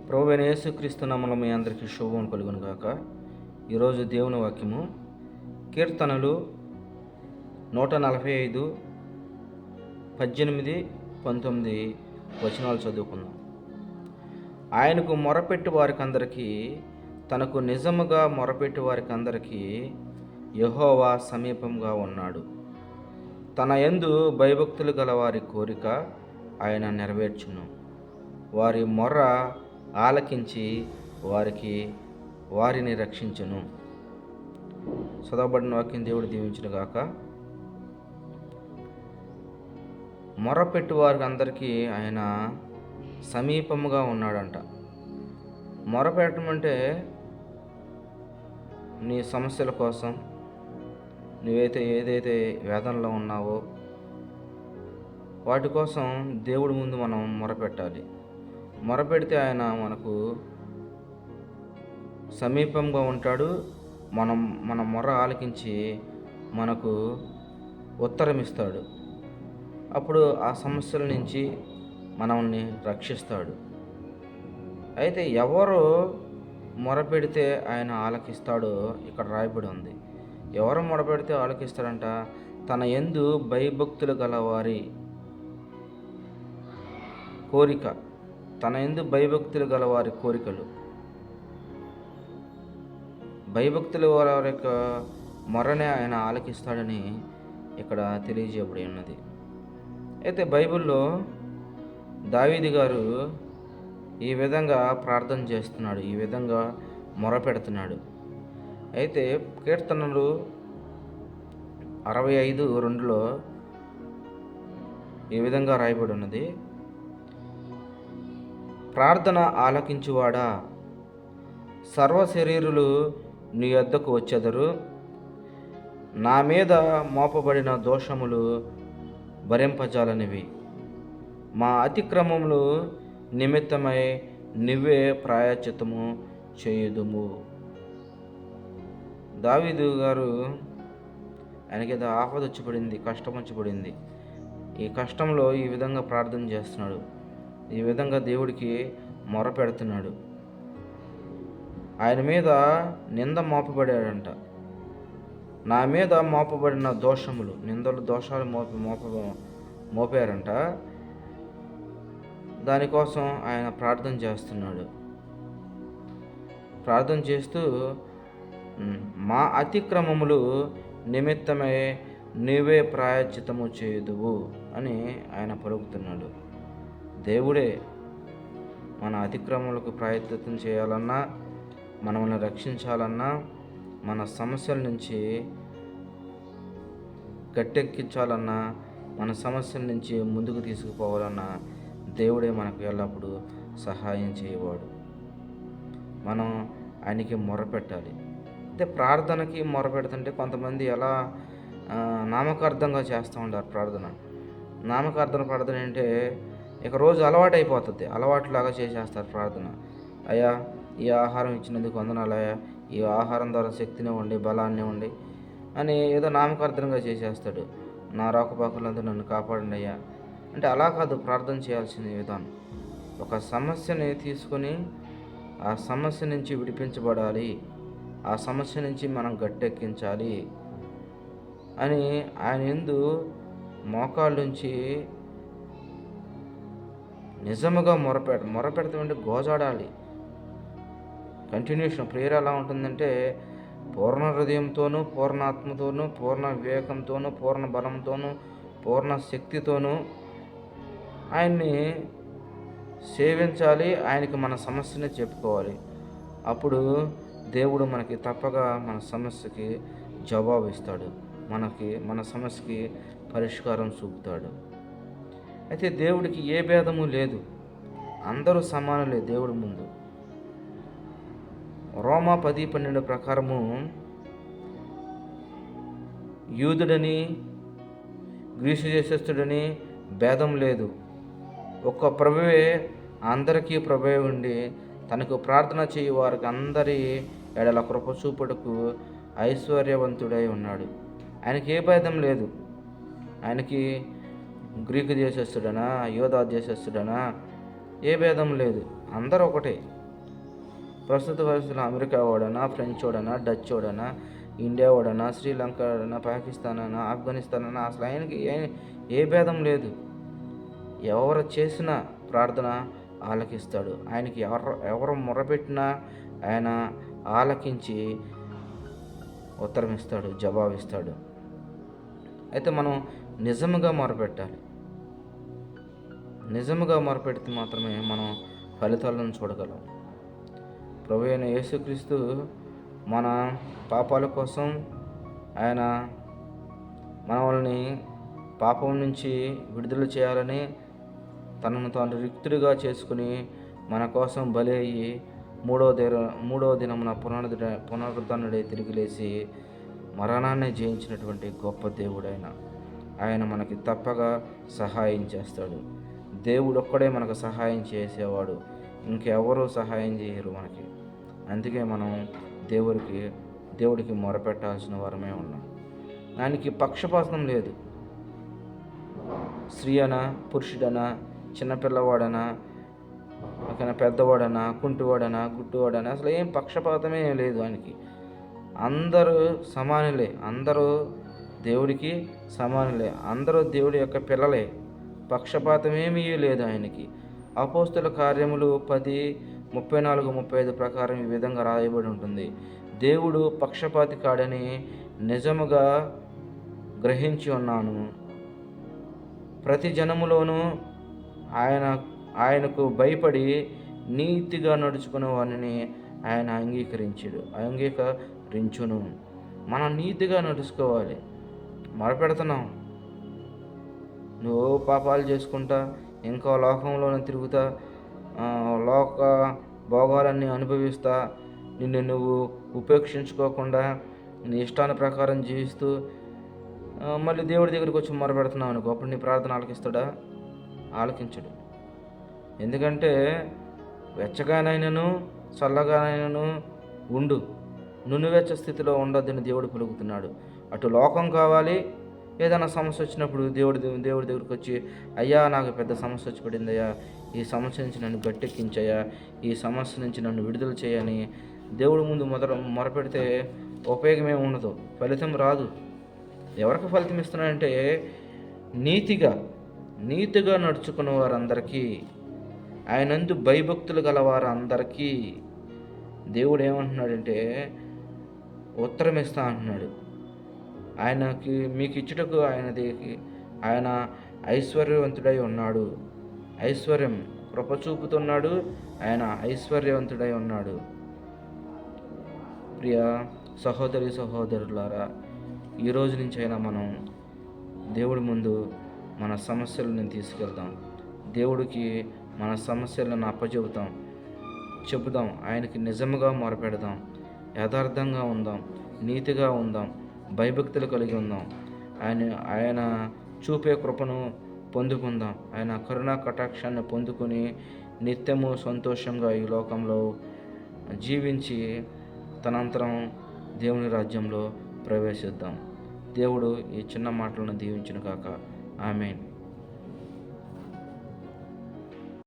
ప్రభువైన యేసుక్రీస్తు నామములో మీ అందరికీ శుభం కలుగును గాక. ఈరోజు దేవుని వాక్యము కీర్తనలు 145, 18, 19 వచనాలు చదువుకుందాం. ఆయనకు మొరపెట్టి వారికందరికీ, తనకు నిజముగా మొరపెట్టి వారికందరికీ యెహోవా సమీపంగా ఉన్నాడు. తన యందు భయభక్తులు గల వారి కోరిక ఆయన నెరవేర్చును. వారి మొర్ర ఆలకించి వారిని రక్షించును. చదవబడిన వాక్యం దేవుడు దీవించును గాక. మొరపెట్టు వారికి అందరికీ ఆయన సమీపముగా ఉన్నాడంట. మొరపెట్టడం అంటే నీ సమస్యల కోసం, ఏదైతే వేదనలో ఉన్నావో వాటి కోసం దేవుడి ముందు మనం మొరపెట్టాలి. మొరపెడితే ఆయన మనకు సమీపంగా ఉంటాడు. మన మొర ఆలకించి మనకు ఉత్తరం ఇస్తాడు. అప్పుడు ఆ సమస్యల నుంచి మనల్ని రక్షిస్తాడు. అయితే ఎవరు మొరపెడితే ఆయన ఆలకిస్తాడో ఇక్కడ రాయబడి ఉంది. ఎవరు మొరపెడితే ఆలకిస్తాడంట? తన యందు భయభక్తులు గలవారి కోరిక, తన యందు భయభక్తులు గలవారి కోరికలు, భయభక్తులు వారి యొక్క మొరనే ఆయన ఆలకిస్తాడని ఇక్కడ తెలియజేయబడి ఉన్నది. అయితే బైబిల్లో దావీదు గారు ఈ విధంగా ప్రార్థన చేస్తున్నాడు, ఈ విధంగా మొరపెడుతున్నాడు. అయితే కీర్తనలు 65:2 ఈ విధంగా రాయబడి ఉన్నది. ప్రార్థన ఆలకించువాడా, సర్వ శరీరులు నీ యొద్దకు వచ్చెదరు. నా మీద మోపబడిన దోషములు భరింపజాలనివి. మా అతిక్రమములు నిమిత్తమై నువ్వే ప్రాయశ్చిత్తము చేయుదుము. దావీదు గారు ఆయనకేదో ఆపద వచ్చి పడింది, కష్టం వచ్చి పడింది. ఈ కష్టంలో ఈ విధంగా ప్రార్థన చేస్తున్నాడు, ఈ విధంగా దేవుడికి మొర పెడుతున్నాడు. ఆయన మీద నింద మోపబడాడంట. నా మీద మోపబడిన దోషములు, దోషాలు మోపారంట. దానికోసం ఆయన ప్రార్థన చేస్తున్నాడు. ప్రార్థన చేస్తూ మా అతిక్రమములు నిమిత్తమై నీవే ప్రాయశ్చిత్తము చేయుదువు అని ఆయన పలుకుతున్నాడు. దేవుడే మన అతిక్రమములకు ప్రాయశ్చిత్తం చేయాలన్నా, మనల్ని రక్షించాలన్నా, మన సమస్యల నుంచి గట్టెక్కించాలన్నా, మన సమస్యల నుంచి ముందుకు తీసుకుపోవాలన్నా దేవుడే మనకు ఎల్లప్పుడూ సహాయం చేయవాడు. మనం ఆయనకి మొరపెట్టాలి. అయితే ప్రార్థనకి మొరపెడుతుంటే కొంతమంది ఎలా నామకార్థంగా చేస్తూ ఉంటారు ప్రార్థన. నామకార్థన ప్రార్థన అంటే ఇక రోజు అలవాటు అయిపోతుంది, అలవాటులాగా చేసేస్తారు ప్రార్థన. అయ్యా, ఈ ఆహారం ఇచ్చినందుకు వందనాలయ్యా, ఈ ఆహారం ద్వారా శక్తిని ఉండి బలాన్ని ఉండి అని ఏదో నామకార్థంగా చేసేస్తాడు. నా రాకపోకలంతా నన్ను కాపాడండి అయ్యా అంటే అలా కాదు ప్రార్థన చేయాల్సిన విధానం. ఒక సమస్యని తీసుకొని ఆ సమస్య నుంచి విడిపించబడాలి, ఆ సమస్య నుంచి మనం గట్టెక్కించాలి అని ఆయన యందు మోకాళ్ళ నుంచి నిజముగా మొరపెడతామంటే గోజాడాలి. కంటిన్యూషన్ ప్రేయర్ ఎలా ఉంటుందంటే పూర్ణ హృదయంతోనూ, పూర్ణ ఆత్మతోనూ, పూర్ణ వివేకంతోనూ, పూర్ణ బలంతోనూ, పూర్ణ శక్తితోనూ ఆయన్ని సేవించాలి. ఆయనకి మన సమస్యని చెప్పుకోవాలి. అప్పుడు దేవుడు మనకి తప్పగా మన సమస్యకి జవాబు ఇస్తాడు, మన సమస్యకి పరిష్కారం చూపుతాడు. అయితే దేవుడికి ఏ భేదము లేదు, అందరూ సమానులే దేవుడి ముందు. రోమా 10:12 ప్రకారము యూదుడని గ్రీసు దేశస్థుడని భేదం లేదు, ఒక్క ప్రభువే అందరికీ ప్రభువే ఉండి తనకు ప్రార్థన చేయు వారికి అందరి ఎడల కృప చూపుటకు ఐశ్వర్యవంతుడై ఉన్నాడు. ఆయనకి ఏ భేదం లేదు. ఆయనకి గ్రీకు దేశస్థుడనా, యోధా దేశస్థుడనా ఏ భేదం లేదు, అందరూ ఒకటే. ప్రస్తుత పరిస్థితుల్లో అమెరికా వాడనా, ఫ్రెంచ్ వాడనా, డచ్ వాడనా, ఇండియా వాడనా, శ్రీలంక వాడనా, పాకిస్తాన్ అనా, ఆఫ్ఘనిస్తాన్ అనా, అసలు ఆయనకి ఏ భేదం లేదు. ఎవరు చేసిన ప్రార్థన ఆలకిస్తాడు. ఆయనకి ఎవరు మొరపెట్టినా ఆయన ఆలకించి ఉత్తరం ఇస్తాడు, జవాబిస్తాడు. అయితే మనం నిజముగా మొరపెట్టాలి. నిజముగా మొరపెడితే మాత్రమే మనం ఫలితాలను చూడగలం. ప్రభువైన అయిన యేసుక్రీస్తు మన పాపాల కోసం ఆయన మనల్ని పాపం నుంచి విడుదల చేయాలని తనను తాను రిక్తుడిగా చేసుకుని మన కోసం బలి అయ్యి మూడవ దినమున పునరుద్ధరణుడై తిరిగి లేచి మరణాన్ని జయించినటువంటి గొప్ప దేవుడైన ఆయన మనకి తప్పగా సహాయం చేస్తాడు. దేవుడు ఒక్కడే మనకు సహాయం చేసేవాడు, ఇంకెవరూ సహాయం చేయరు మనకి. అందుకే మనం దేవుడికి మొరపెట్టాల్సిన వారమే ఉన్నాం. దానికి పక్షపాతం లేదు. స్త్రీ అనా, పురుషుడనా, చిన్నపిల్లవాడనా, పెద్దవాడనా, కుంటివాడనా, గుడ్డివాడనా, అసలు ఏం పక్షపాతమే లేదు ఆయనకి. అందరూ సమానులే, అందరూ దేవుడికి సమానులే, అందరూ దేవుడి యొక్క పిల్లలే. పక్షపాతమేమీ లేదు ఆయనకి. అపోస్తుల కార్యములు 10:34-35 ప్రకారం ఈ విధంగా రాయబడి ఉంటుంది. దేవుడు పక్షపాతి కాడని నిజముగా గ్రహించి ఉన్నాను. ప్రతి జనములోనూ ఆయనకు భయపడి నీతిగా నడుచుకునే వారిని ఆయన అంగీకరించును. మనం నీతిగా నడుచుకోవాలి. మొరపెడుతున్నాం, నువ్వు పాపాలు చేసుకుంటా ఇంకా లోకంలోనే తిరుగుతా, లోక భోగాలన్నీ అనుభవిస్తా, నిన్ను నువ్వు ఉపేక్షించుకోకుండా నీ ఇష్టాన్ని ప్రకారం జీవిస్తూ మళ్ళీ దేవుడి దగ్గరికి వచ్చి మొరపెడుతున్నావు అనుకో, అప్పుడు నీ ప్రార్థన ఆలకిస్తాడా? ఆలకించడు. ఎందుకంటే వెచ్చగానైనను చల్లగానైనను ఉండు, నునువెచ్చ స్థితిలో ఉండొద్దని దేవుడు పలుకుతున్నాడు. అటు లోకం కావాలి, ఏదైనా సమస్య వచ్చినప్పుడు దేవుడి దగ్గరికి వచ్చి, అయ్యా నాకు పెద్ద సమస్య వచ్చి పడిందయ్యా, ఈ సమస్య నుంచి నన్ను గట్టెక్కించయ్యా, ఈ సమస్య నుంచి నన్ను విడుదల చేయని దేవుడి ముందు మొరపెడితే ఉపయోగమే ఉండదు, ఫలితం రాదు. ఎవరికి ఫలితం ఇస్తున్నాడంటే నీతిగా నడుచుకున్న వారందరికీ, ఆయనందు భయభక్తులు గల వారందరికీ దేవుడు ఏమంటున్నాడంటే ఉత్తరం ఇస్తా అంటున్నాడు. ఆయనకి మీకు ఇచ్చుటకు ఆయన ఐశ్వర్యవంతుడై ఉన్నాడు. ఐశ్వర్యం కృప చూపుతున్నాడు, ఆయన ఐశ్వర్యవంతుడై ఉన్నాడు. ప్రియ సహోదరులారా, ఈ రోజు నుంచి అయినా మనం దేవుడి ముందు మన సమస్యలను తీసుకెళ్దాం. దేవుడికి మన సమస్యలను చెబుదాం. ఆయనకి నిజముగా మొరపెడదాం, యథార్థంగా ఉందాం, నీతిగా ఉందాం, భయభక్తులు కలిగి ఉందాం. ఆయన చూపే కృపను పొందుకుందాం. ఆయన కరుణా కటాక్షాన్ని పొందుకొని నిత్యము సంతోషంగా ఈ లోకంలో జీవించి తనంతరం దేవుని రాజ్యంలో ప్రవేశిద్దాం. దేవుడు ఈ చిన్న మాటలను దీవించును కాక. ఆమేన్.